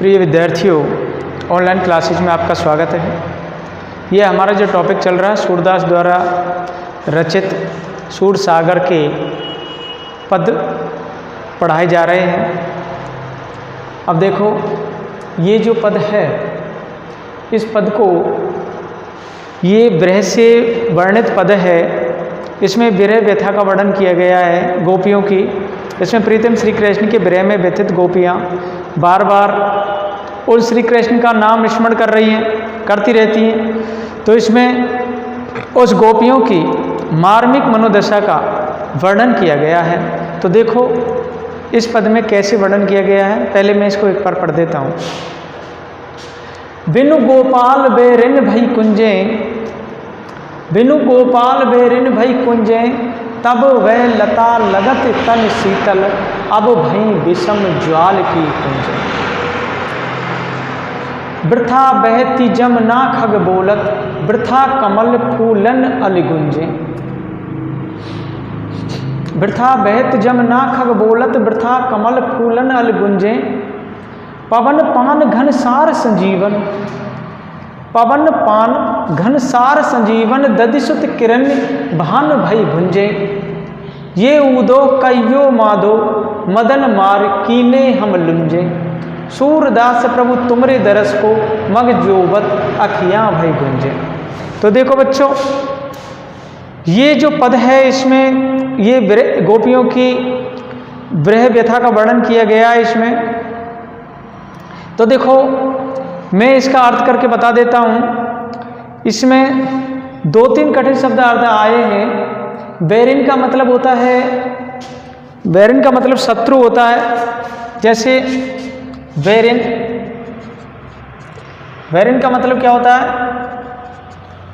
प्रिय विद्यार्थियों, online classes में आपका स्वागत है। ये हमारा जो टॉपिक चल रहा है सूरदास द्वारा रचित सूरसागर के पद पढ़ाए जा रहे हैं। अब देखो, ये जो पद है, इस पद को, ये विरह से वर्णित पद है। इसमें विरह व्यथा का वर्णन किया गया है गोपियों की। इसमें प्रीतम श्री कृष्ण के विरह में व्यथित गोपियाँ बार बार उस श्री कृष्ण का नाम स्मरण करती रहती हैं। तो इसमें उस गोपियों की मार्मिक मनोदशा का वर्णन किया गया है। तो देखो इस पद में कैसे वर्णन किया गया है, पहले मैं इसको एक बार पढ़ देता हूँ। बिनु गोपाल बेरिन भई कुंजे, बिनु गोपाल बेरिन भई कुंजे, तब वह लता लगत तन शीतल, अब भई विषम ज्वाल की कुंज। वृथा बहती जमुना खग बोलत, वृथा कमल फूलन अलगुंजे। वृथा बहत जमुना खग बोलत, वृथा कमल फूलन अलगुंजे। पवन पान घनसार संजीवन, पवन पान घनसार संजीवन, ददिसुत किरण भान भई भुंजे। ये ऊदो कयो मादो, मदन मार कीने हम लुंजे। सूरदास प्रभु तुमरे दरस को, मग जोबत अखियाँ भई गुंजे। तो देखो बच्चों, ये जो पद है इसमें ये गोपियों की विरह व्यथा का वर्णन किया गया है इसमें। तो देखो मैं इसका अर्थ करके बता देता हूँ। इसमें दो तीन कठिन शब्द अर्थ आए हैं। बैरिन का मतलब होता है, बैरिन का मतलब शत्रु होता है। जैसे बैरिन, बैरिन का मतलब क्या होता है?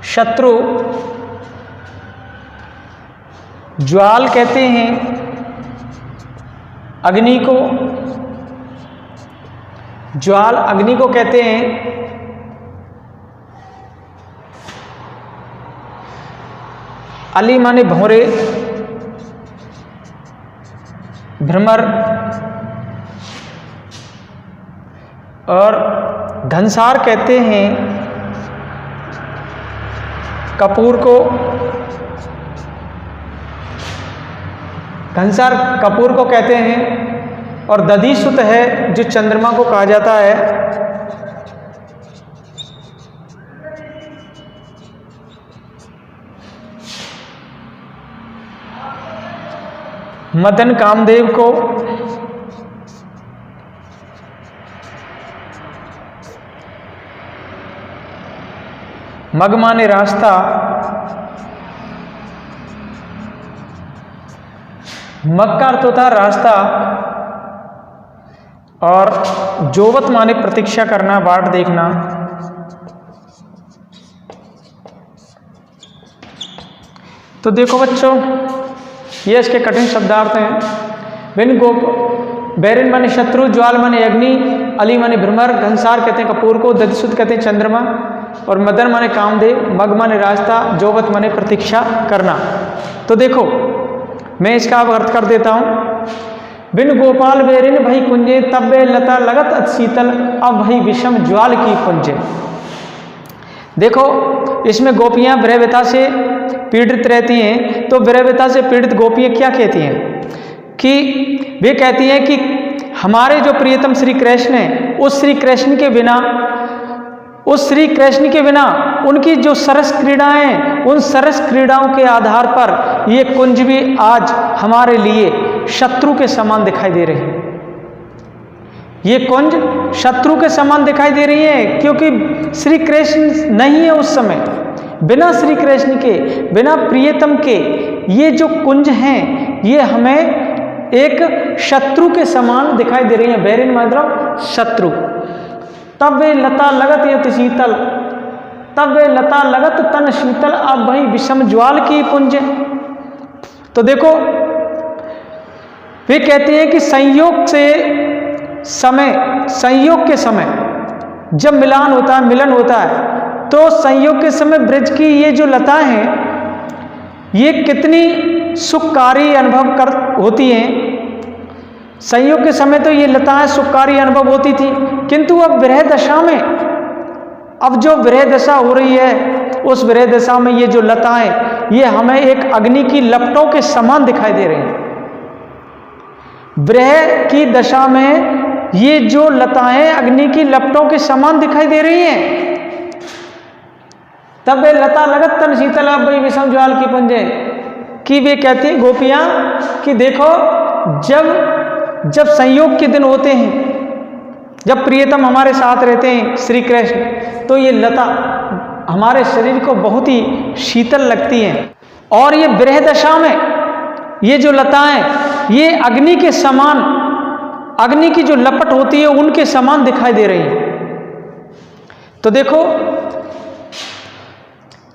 शत्रु। ज्वाल कहते हैं अग्नि को, ज्वाल अग्नि को कहते हैं। अली माने भौरे, भ्रमर, और घनसार कहते हैं कपूर को। घनसार कपूर को कहते हैं। और दधिसुत है जो चंद्रमा को कहा जाता है। मदन कामदेव को, मग माने रास्ता, मग का अर्थ होता है रास्ता, और जोवत माने प्रतीक्षा करना, बाट देखना। तो देखो बच्चों, ये इसके कठिन शब्दार्थ हैं। बिन गोप, बैरिन माने शत्रु, ज्वाल माने अग्नि, अली माने भ्रमर, घनसार कहते हैं कपूर को, दधिसुत कहते हैं चंद्रमा, और मदन माने कामदेव, मग माने रास्ता, जोवत माने प्रतीक्षा करना। तो देखो मैं इसका अब अर्थ कर देता हूँ। बिन गोपाल बेरिन भई कुंजे, तब वे लता लगत अति शीतल, अब भई विषम ज्वाल की कुंजे। देखो इसमें गोपियाँ विरह व्यथा से पीड़ित रहती हैं। तो विरह व्यथा से पीड़ित गोपियाँ क्या कहती हैं कि वे कहती हैं कि हमारे जो प्रियतम श्री कृष्ण हैं, उस श्री कृष्ण के बिना, उस श्री कृष्ण के बिना उनकी जो सरस क्रीड़ाएं, उन सरस क्रीड़ाओं के आधार पर ये कुंज भी आज हमारे लिए शत्रु के समान दिखाई दे रही है। ये कुंज शत्रु के समान दिखाई दे रही है, क्योंकि श्री कृष्ण नहीं है उस समय। बिना श्री कृष्ण के, बिना प्रियतम के ये जो कुंज हैं, ये हमें एक शत्रु के समान दिखाई दे रही है। बैरिन मतलब शत्रु। तब वे लता लगत यति शीतल, तब वे लता लगत तन शीतल, अब भई विषम ज्वाल की पुंज। तो देखो वे कहते हैं कि संयोग से समय, संयोग के समय जब मिलान होता है, मिलन होता है, तो संयोग के समय ब्रज की ये जो लता हैं, ये कितनी सुखकारी अनुभव होती हैं। संयोग के समय तो ये लताएं सुखकारी अनुभव होती थी, किंतु अब विरह दशा में, अब जो विरह दशा हो रही है, उस विरह दशा में ये जो लताएं, ये हमें एक अग्नि की लपटों के समान दिखाई दे रही हैं। विरह की दशा में ये जो लताएं अग्नि की लपटों के समान दिखाई दे रही हैं। तब वे लता लगत तन शीतल अब विषम ज्वाल की पुंजे, कि वे कहती हैं गोपियां कि देखो, जब संयोग के दिन होते हैं, जब प्रियतम हमारे साथ रहते हैं श्री कृष्ण, तो ये लता हमारे शरीर को बहुत ही शीतल लगती हैं। और ये विरह दशा में ये जो लताएं, ये अग्नि के समान, अग्नि की जो लपट होती है उनके समान दिखाई दे रही हैं। तो देखो,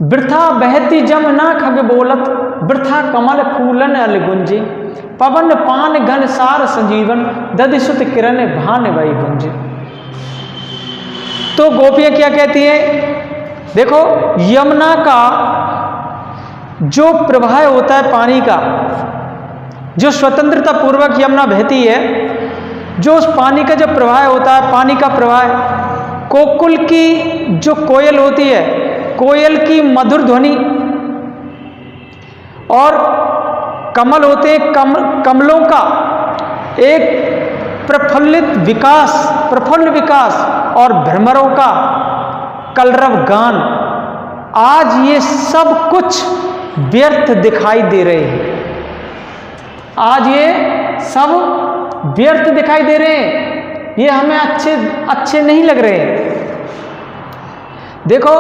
वृथा बहती जमुना खग बोलत, वृथा कमल फूलन अल गुंजे, पवन पान घन सार संजीवन, दधिसुत किरण भान वही गुंजे। तो गोपियां क्या कहती हैं? देखो, यमुना का जो प्रवाह होता है पानी का, जो स्वतंत्रता पूर्वक यमुना बहती है, जो उस पानी का जो प्रवाह होता है, पानी का प्रवाह, कोकुल की जो कोयल होती है, कोयल की मधुर ध्वनि, और कमल होते हैं, कमलों का एक प्रफुल्ल विकास, और भ्रमरों का कलरव गान, आज ये सब कुछ व्यर्थ दिखाई दे रहे हैं। आज ये सब व्यर्थ दिखाई दे रहे हैं, ये हमें अच्छे नहीं लग रहे हैं। देखो,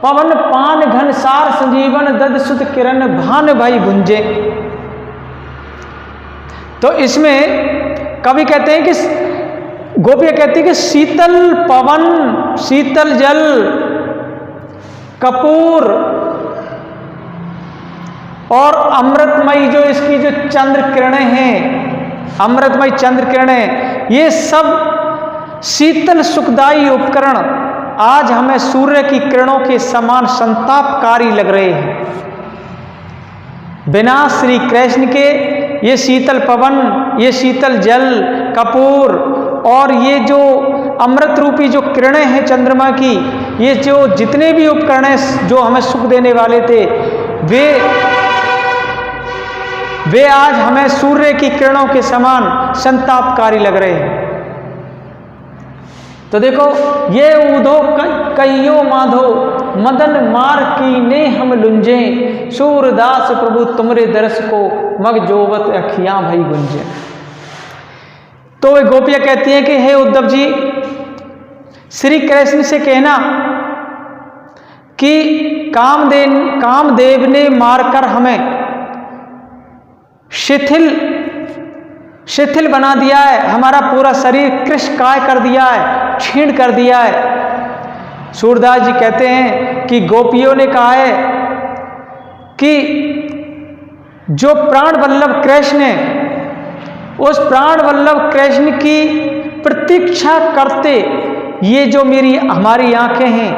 पवन पान घन सार संजीवन, दधिसुत किरण भान भाई गुंजे। तो इसमें कवि कहते हैं कि, गोपियां कहती है कि शीतल पवन, शीतल जल, कपूर और अमृतमयी जो इसकी जो चंद्र किरणें हैं, अमृतमयी चंद्र किरणें, ये सब शीतल सुखदायी उपकरण आज हमें सूर्य की किरणों के समान संतापकारी लग रहे हैं। बिना श्री कृष्ण के ये शीतल पवन, ये शीतल जल, कपूर और ये जो अमृत रूपी जो किरणें हैं चंद्रमा की, ये जो जितने भी उपकरण हैं जो हमें सुख देने वाले थे, वे आज हमें सूर्य की किरणों के समान संतापकारी लग रहे हैं। तो देखो, ये उधो कहियो माधो, मदन मार की ने हम लुंजे, सूरदास प्रभु तुमरे दरस को, मग जोवत अखियां भई गुंजे। तो वे गोपियां कहती हैं कि हे उद्धव जी, श्री कृष्ण से कहना कि कामदेव ने मारकर हमें शिथिल बना दिया है, हमारा पूरा शरीर कृशकाय कर दिया है, क्षीण कर दिया है। सूरदास जी कहते हैं कि गोपियों ने कहा है कि जो प्राण वल्लभ कृष्ण है, उस प्राण वल्लभ कृष्ण की प्रतीक्षा करते ये जो हमारी आंखें हैं,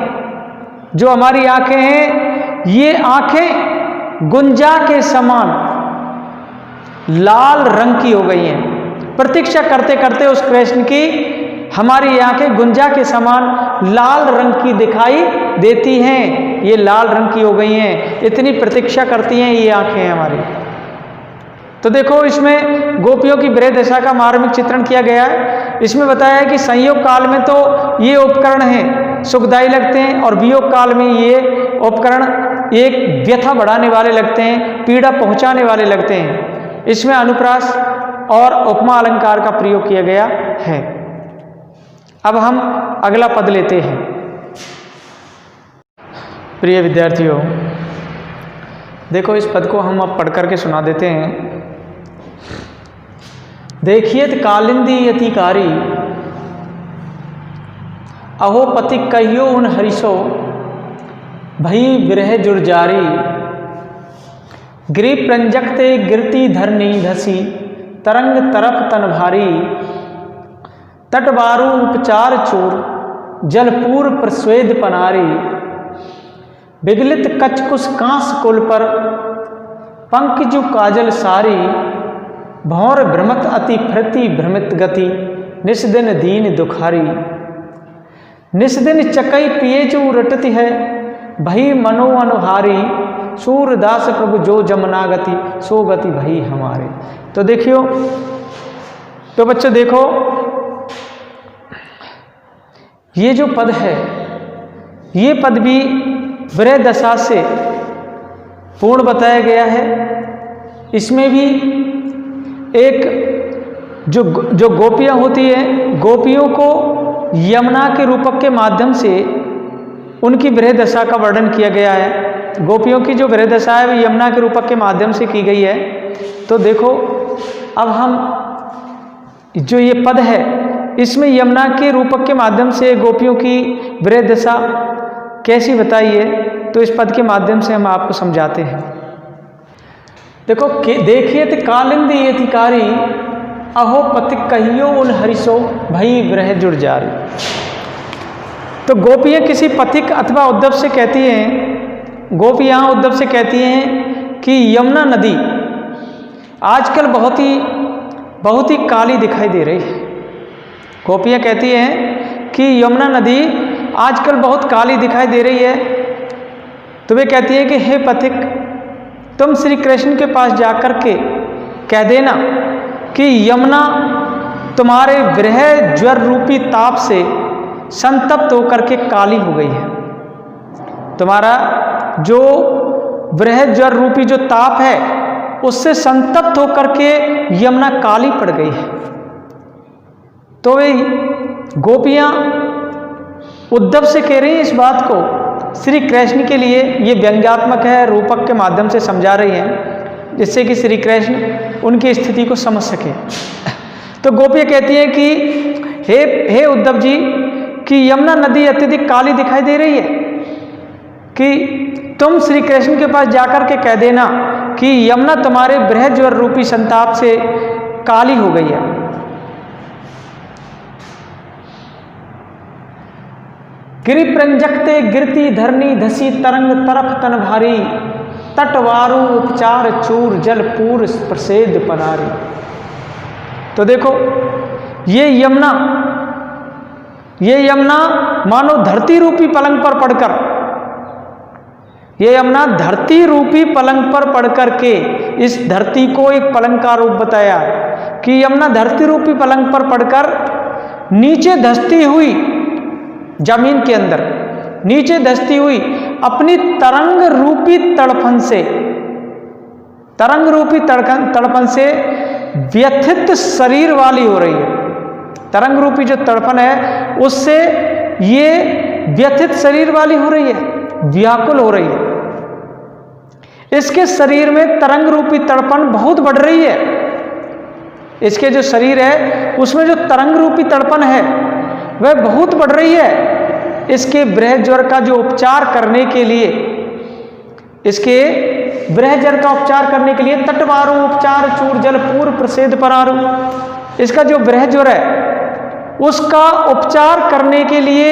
जो हमारी आंखें हैं, ये आंखें गुंजा के समान लाल रंग की हो गई हैं। प्रतीक्षा करते करते उस कृष्ण की हमारी आंखें गुंजा के समान लाल रंग की दिखाई देती हैं, ये लाल रंग की हो गई हैं, इतनी प्रतीक्षा करती हैं ये आंखें हमारी। तो देखो, इसमें गोपियों की विरह दशा का मार्मिक चित्रण किया गया है। इसमें बताया है कि संयोग काल में तो ये उपकरण हैं सुखदायी लगते हैं, और वियोग काल में ये उपकरण एक व्यथा बढ़ाने वाले लगते हैं, पीड़ा पहुंचाने वाले लगते हैं। इसमें अनुप्रास और उपमा अलंकार का प्रयोग किया गया है। अब हम अगला पद लेते हैं। प्रिय विद्यार्थियों, देखो, इस पद को हम अब पढ़ करके सुना देते हैं। देखिए कालिंदी यतिकारी, अहो पति कहियो उन हरिशो, भई विरह जुर्जारी, गिरि प्रंजकते गिरती धरनी धसी, तरंग तरफ तन भारी, तटवारू उपचार चूर, जलपूर प्रस्वेद पनारी, विगलित कचकुस कांस कुल पर, पंकजु काजल सारी, भौर भ्रमत अति भृति भ्रमित गति, निस दिन दीन दुखारी। निस दिन चकई पिए जो रटती है, भई मनो अनुहारी। सूरदास प्रभु जो जमुना गति, सो गति भई हमारे। तो देखियो, तो बच्चों देखो, ये जो पद है, ये पद भी विरह दशा से पूर्ण बताया गया है। इसमें भी एक जो गोपियाँ होती हैं, गोपियों को यमुना के रूपक के माध्यम से उनकी विरह दशा का वर्णन किया गया है। गोपियों की जो विरह दशा है वो यमुना के रूपक के माध्यम से की गई है। तो देखो, अब हम जो ये पद है, इसमें यमुना के रूपक के माध्यम से गोपियों की विरह दशा कैसी बताई है, तो इस पद के माध्यम से हम आपको समझाते हैं। देखो, देखिए तो कालिंद ये अधिकारी, अहो पथिक कहियो उन हरिसो, भई विरह जुड़ जारी। तो गोपियाँ किसी पथिक अथवा उद्धव से कहती हैं, गोपियाँ उद्धव से कहती हैं कि यमुना नदी आजकल बहुत ही काली दिखाई दे रही है। गोपियाँ कहती हैं कि यमुना नदी आजकल बहुत काली दिखाई दे रही है। तो वे कहती है कि हे पथिक, तुम श्री कृष्ण के पास जाकर के कह देना कि यमुना तुम्हारे विरह ज्वर रूपी ताप से संतप्त होकर के काली हो गई है। तुम्हारा जो विरह ज्वर रूपी जो ताप है, उससे संतप्त होकर के यमुना काली पड़ गई है। तो वे गोपियाँ उद्धव से कह रही हैं इस बात को, श्री कृष्ण के लिए ये व्यंग्यात्मक है, रूपक के माध्यम से समझा रही हैं, जिससे कि श्री कृष्ण उनकी स्थिति को समझ सके। तो गोपियाँ कहती हैं कि हे उद्धव जी, कि यमुना नदी अत्यधिक काली दिखाई दे रही है, कि तुम श्री कृष्ण के पास जाकर के कह देना कि यमुना तुम्हारे विरह ज्वर रूपी संताप से काली हो गई है। गिरि प्रंजकते गिरती धरनी धसी, तरंग तरफ तन भारी। तटवारू उपचार चूर जल पूर प्रसेद पनारी। तो देखो, ये यमुना मानो धरती रूपी पलंग पर पड़कर, ये यमुना धरती रूपी पलंग पर पड़कर के, इस धरती को एक पलंग का रूप बताया कि यमुना धरती रूपी पलंग पर पड़कर नीचे धंसती हुई, जमीन के अंदर नीचे धंसती हुई अपनी तरंग रूपी तड़पन से व्यथित शरीर वाली हो रही है। तरंग रूपी जो तड़पन है, उससे ये व्यथित शरीर वाली हो रही है, व्याकुल हो रही है। इसके शरीर में तरंग रूपी तड़पन बहुत बढ़ रही है। इसके जो शरीर है, उसमें जो तरंग रूपी तड़पन है वह बहुत बढ़ रही है। इसके विरह ज्वर का जो उपचार करने के लिए, इसके विरह ज्वर का उपचार करने के लिए तटवारू उपचार चूर जल पूर प्रसेद परारू, इसका जो विरह ज्वर है उसका उपचार करने के लिए,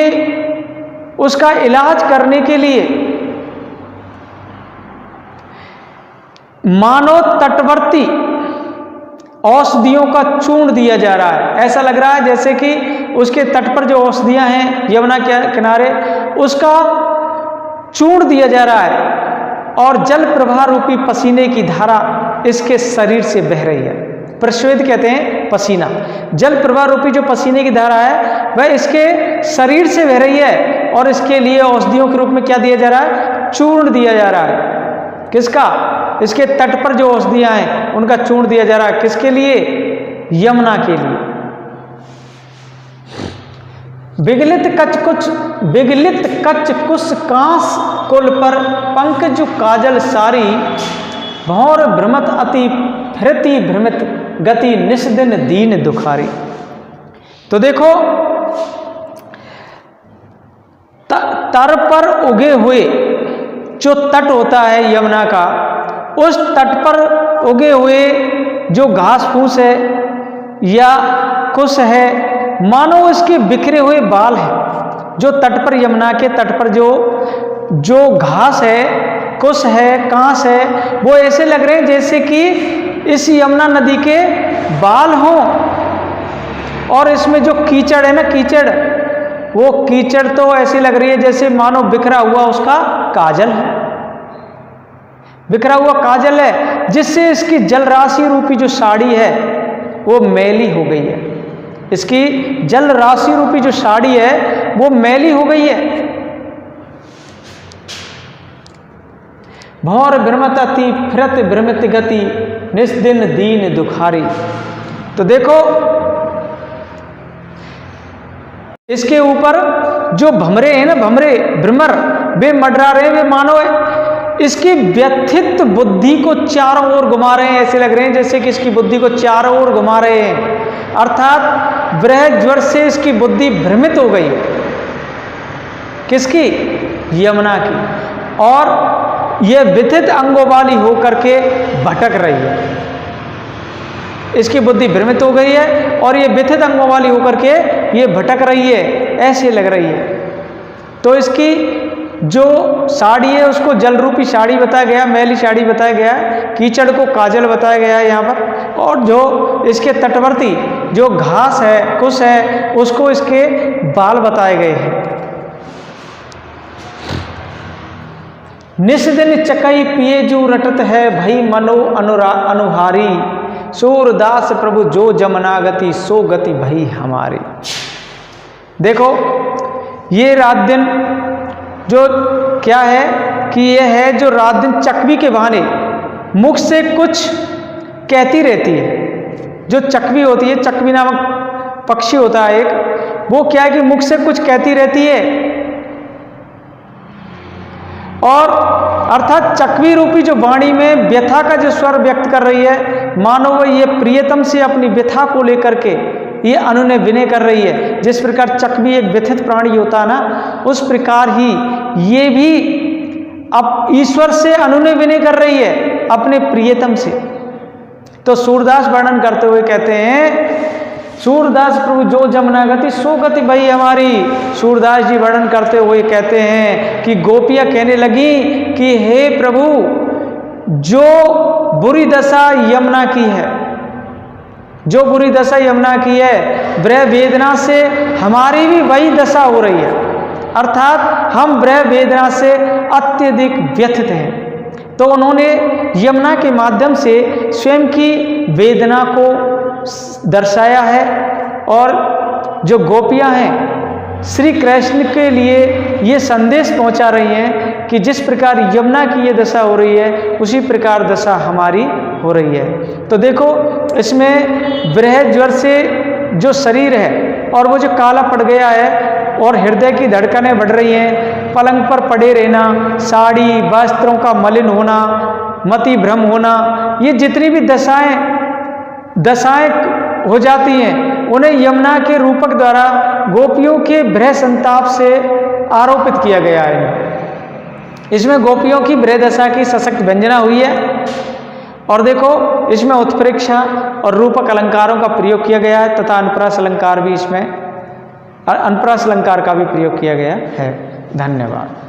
उसका इलाज करने के लिए मानव तटवर्ती औषधियों का चूर्ण दिया जा रहा है। ऐसा लग रहा है जैसे कि उसके तट पर जो औषधियां हैं यमुना के किनारे, उसका चूर्ण दिया जा रहा है और जल प्रवाह रूपी पसीने की धारा इसके शरीर से बह रही है। प्रस्वेद कहते हैं पसीना। जल प्रवाह रूपी जो पसीने की धारा है वह इसके शरीर से बह रही है और इसके लिए औषधियों के रूप में क्या दिया जा रहा है? चूर्ण दिया जा रहा है। किसका? इसके तट पर जो औषधियां हैं उनका चूर्ण दिया जा रहा है। किसके लिए? यमुना के लिए। विगलित कच कुश कांस कुल पर पंकज काजल सारी, भौर भ्रमत अति फिरती भ्रमित गति निस्दिन दीन दुखारी। तो देखो, तर पर उगे हुए जो तट होता है यमुना का, उस तट पर उगे हुए जो घास फूस है या कुश है, मानो इसके बिखरे हुए बाल हैं। जो तट पर, यमुना के तट पर जो घास है, कुश है, कांस है, वो ऐसे लग रहे हैं जैसे कि इस यमुना नदी के बाल हों। और इसमें जो कीचड़ है ना, कीचड़, वो कीचड़ तो ऐसी लग रही है जैसे मानो बिखरा हुआ उसका काजल है, बिखरा हुआ काजल है, जिससे इसकी जलराशि रूपी जो साड़ी है वो मैली हो गई है। इसकी जल राशि रूपी जो साड़ी है वो मैली हो गई है। भौर भ्रमत अति फिरत भ्रमित गति निस्दिन दीन दुखारी। तो देखो इसके ऊपर जो भमरे हैं ना, भमरे भ्रमर, वे मंडरा रहे हैं, वे मानो है इसकी व्यथित बुद्धि को चारों ओर घुमा रहे हैं। ऐसे लग रहे हैं जैसे कि इसकी बुद्धि को चारों ओर घुमा रहे हैं, अर्थात विरह ज्वर से इसकी बुद्धि भ्रमित हो गई। किसकी? यमुना की। और यह व्यथित अंगों वाली होकर के भटक रही है, इसकी बुद्धि भ्रमित हो गई है और ये व्यथित अंगों वाली होकर के ये भटक रही है, ऐसे लग रही है। तो इसकी जो साड़ी है उसको जल रूपी साड़ी बताया गया, मैली साड़ी बताया गया, कीचड़ को काजल बताया गया है यहाँ पर। और जो इसके तटवर्ती जो घास है, कुश है, उसको इसके बाल बताए गए हैं। निस्दिन चकई पिए जू रटत है भई मनो अनुहारी सूरदास प्रभु जो जमना गति सो गति भई हमारी। देखो ये रात दिन जो क्या है कि ये है जो रात दिन चकवी के बहाने मुख से कुछ कहती रहती है। जो चकवी होती है, चकवी नामक पक्षी होता है एक, वो क्या है कि मुख से कुछ कहती रहती है और अर्थात चकवी रूपी जो वाणी में व्यथा का जो स्वर व्यक्त कर रही है, मानो वो ये प्रियतम से अपनी व्यथा को लेकर के ये अनुनय विनय कर रही है। जिस प्रकार चकवी एक व्यथित प्राणी होता है ना, उस प्रकार ही ये भी अब ईश्वर से अनुनय विनय कर रही है अपने प्रियतम से। तो सूरदास वर्णन करते हुए कहते हैं, सूरदास प्रभु जो जमुना गति सो गति भई हमारी। सूरदास जी वर्णन करते हुए कहते हैं कि गोपियां कहने लगी कि हे प्रभु, जो बुरी दशा यमुना की है, जो बुरी दशा यमुना की है, विरह वेदना से हमारी भी वही दशा हो रही है, अर्थात हम विरह वेदना से अत्यधिक व्यथित हैं। तो उन्होंने यमुना के माध्यम से स्वयं की वेदना को दर्शाया है और जो गोपियां हैं श्री कृष्ण के लिए ये संदेश पहुंचा रही हैं कि जिस प्रकार यमुना की ये दशा हो रही है, उसी प्रकार दशा हमारी हो रही है। तो देखो इसमें विरह ज्वर से जो शरीर है और वो जो काला पड़ गया है और हृदय की धड़कनें बढ़ रही हैं, पलंग पर पड़े रहना, साड़ी वस्त्रों का मलिन होना, मति भ्रम होना, ये जितनी भी दशाएं हो जाती हैं, उन्हें यमुना के रूपक द्वारा गोपियों के विरह संताप से आरोपित किया गया है। इसमें गोपियों की विरह दशा की सशक्त व्यंजना हुई है। और देखो इसमें उत्प्रेक्षा और रूपक अलंकारों का प्रयोग किया गया है तथा अनुप्रास अलंकार भी इसमें, अनुप्रास अलंकार का भी प्रयोग किया गया है। धन्यवाद।